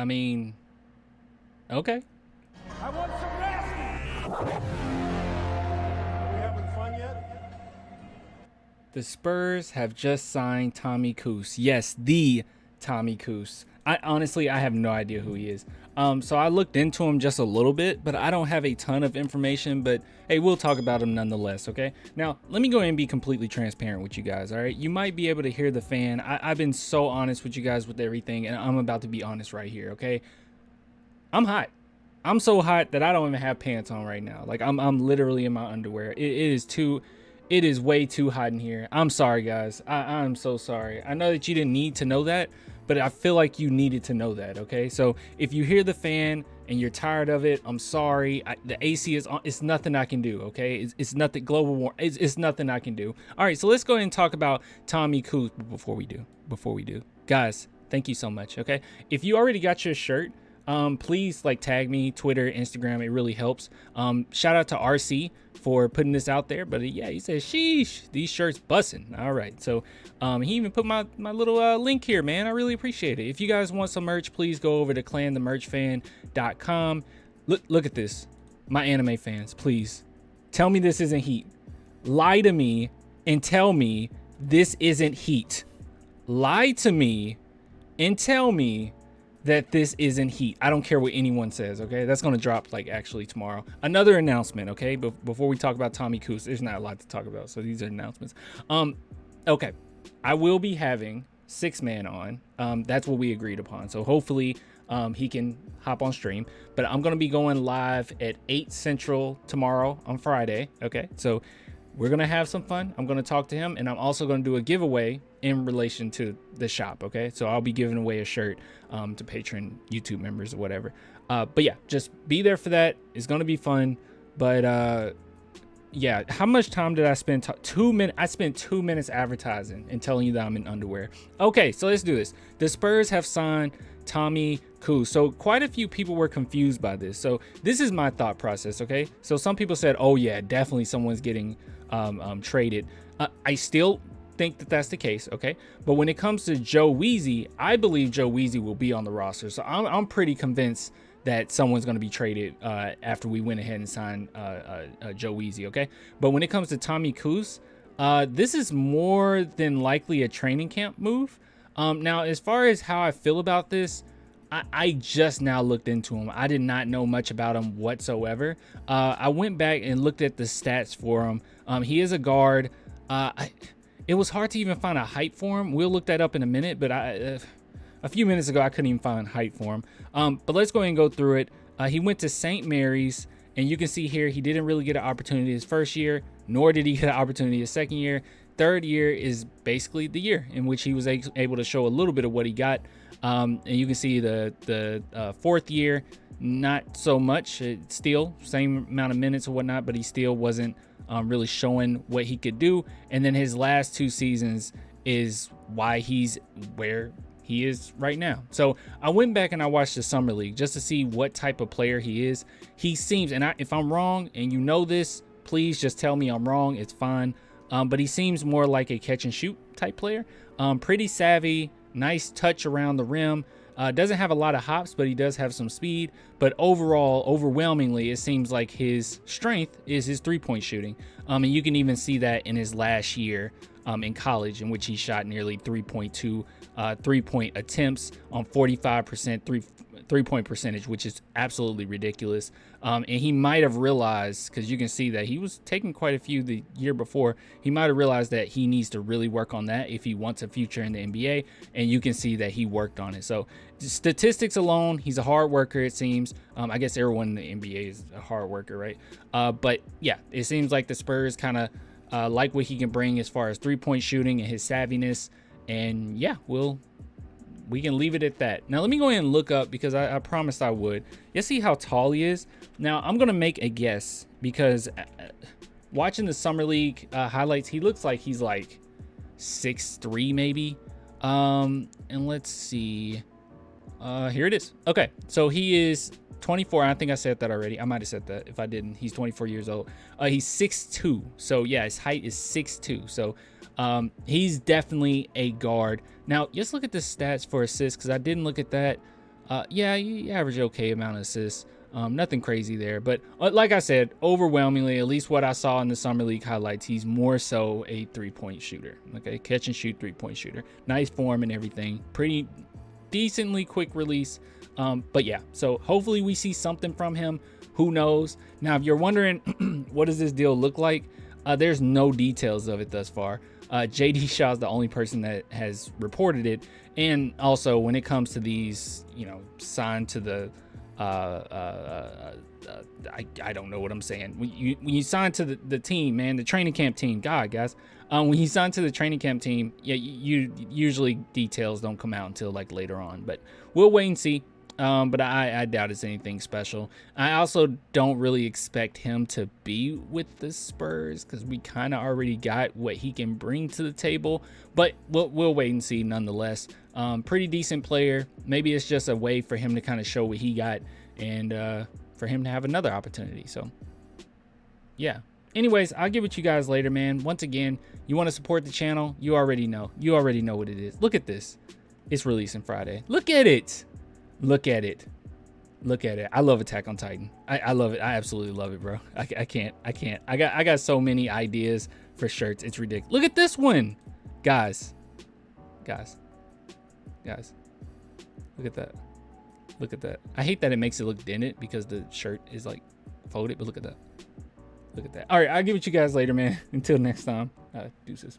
I mean, okay. I want some nasty. Are we having fun yet? The Spurs have just signed Tommy Kuhse. Yes, the Tommy Kuhse. I honestly, I have no idea who he is. So I looked into him just a little bit, but I don't have a ton of information. But hey, we'll talk about him nonetheless. Okay. Now let me go ahead and be completely transparent with you guys. All right. You might be able to hear the fan. I've been so honest with you guys with everything, and I'm about to be honest right here. Okay. I'm hot. I'm so hot that I don't even have pants on right now. Like I'm literally in my underwear. It is way too hot in here. I'm sorry, guys. I'm so sorry. I know that you didn't need to know that, but I feel like you needed to know that, okay? So if you hear the fan and you're tired of it, I'm sorry. The AC is on. It's nothing I can do, okay? It's nothing. Global warming. It's nothing I can do. All right, so let's go ahead and talk about Tommy Kuhse before we do. Guys, thank you so much, okay? If you already got your shirt, please like tag me, Twitter, Instagram. It really helps. Shout out to RC for putting this out there. But yeah, he says, sheesh, these shirts bussin'. All right. So he even put my little link here, man. I really appreciate it. If you guys want some merch, please go over to clanthemerchfan.com. Look at this. My anime fans, please tell me this isn't heat. Lie to me and tell me this isn't heat. Lie to me and tell me that this isn't heat. I don't care what anyone says, okay? That's going to drop like actually tomorrow. Another announcement, okay? Before we talk about Tommy Kuhse, there's not a lot to talk about, so these are announcements. Okay. I will be having 6-man on. That's what we agreed upon. So hopefully he can hop on stream, but I'm going to be going live at 8 Central tomorrow on Friday, okay? So we're going to have some fun. I'm going to talk to him, and I'm also going to do a giveaway in relation to the shop, okay? So I'll be giving away a shirt to patron YouTube members or whatever. But yeah, just be there for that. It's going to be fun. But yeah, how much time did I spend? 2 minutes. I spent 2 minutes advertising and telling you that I'm in underwear. Okay, so let's do this. The Spurs have signed Tommy Kuhse. So quite a few people were confused by this. So this is my thought process, okay? So some people said, oh yeah, definitely someone's getting traded. I still think that that's the case, okay? But when it comes to Joe Weezy, I believe Joe Weezy will be on the roster. So I'm pretty convinced that someone's going to be traded after we went ahead and signed Joe Weezy, okay? But when it comes to Tommy Kuhse, this is more than likely a training camp move. Now, as far as how I feel about this, I just now looked into him. I did not know much about him whatsoever. I went back and looked at the stats for him. He is a guard. It was hard to even find a height for him. We'll look that up in a minute, but a few minutes ago, I couldn't even find height for him. But let's go ahead and go through it. He went to St. Mary's, and you can see here he didn't really get an opportunity his first year, nor did he get an opportunity his second year. Third year is basically the year in which he was able to show a little bit of what he got. And you can see the fourth year, not so much. It's still same amount of minutes or whatnot, but he still wasn't really showing what he could do. And then his last 2 seasons is why he's where he is right now. So I went back and I watched the summer league just to see what type of player he is. He seems, and if I'm wrong and you know this, please just tell me I'm wrong. It's fine. But he seems more like a catch and shoot type player. Pretty savvy, nice touch around the rim. Doesn't have a lot of hops, but he does have some speed. But overall, overwhelmingly, it seems like his strength is his 3-point shooting. And you can even see that in his last year in college, in which he shot nearly 3.2 3-point attempts on 45% three-point percentage, which is absolutely ridiculous. And he might have realized, because you can see that he was taking quite a few the year before, he might have realized that he needs to really work on that if he wants a future in the NBA. And you can see that he worked on it. So statistics alone, he's a hard worker, it seems. I guess everyone in the NBA is a hard worker, right? But yeah, it seems like the Spurs kind of like what he can bring as far as 3-point shooting and his savviness. And yeah, we can leave it at that. Now, let me go ahead and look up, because I promised I would. You see how tall he is? Now, I'm going to make a guess, because watching the Summer League highlights, he looks like he's like 6'3", maybe. And let's see. Here it is. Okay, so he is 24. I think I said that already. I might have said that. If I didn't, he's 24 years old. He's 6'2". So, yeah, his height is 6'2". So, he's definitely a guard. Now, just look at the stats for assists, because I didn't look at that. Yeah, you average okay amount of assists. Nothing crazy there, but like I said, overwhelmingly, at least what I saw in the summer league highlights, he's more so a 3-point shooter. Okay, catch and shoot 3-point shooter. Nice form and everything. Pretty decently quick release. But yeah, so hopefully we see something from him. Who knows? Now, if you're wondering, what does this deal look like? There's no details of it thus far. JD Shaw's the only person that has reported it. And also, when it comes to these, signed to the, I don't know what I'm saying. When you sign to the team, man, the training camp team, God, guys, when you sign to the training camp team, yeah, you usually details don't come out until like later on. But we'll wait and see. But I doubt it's anything special. I also don't really expect him to be with the Spurs because we kind of already got what he can bring to the table. But we'll wait and see nonetheless. Pretty decent player. Maybe it's just a way for him to kind of show what he got and for him to have another opportunity. So, yeah. Anyways, I'll get with you guys later, man. Once again, you want to support the channel? You already know. You already know what it is. Look at this. It's releasing Friday. Look at it. Look at it. Look at it. I love Attack on Titan. I love it. I absolutely love it, bro. I can't. I got so many ideas for shirts. It's ridiculous. Look at this one. Guys. Look at that. Look at that. I hate that it makes it look dented because the shirt is like folded, but look at that. Look at that. All right, I'll get with you guys later, man. Until next time. Deuces.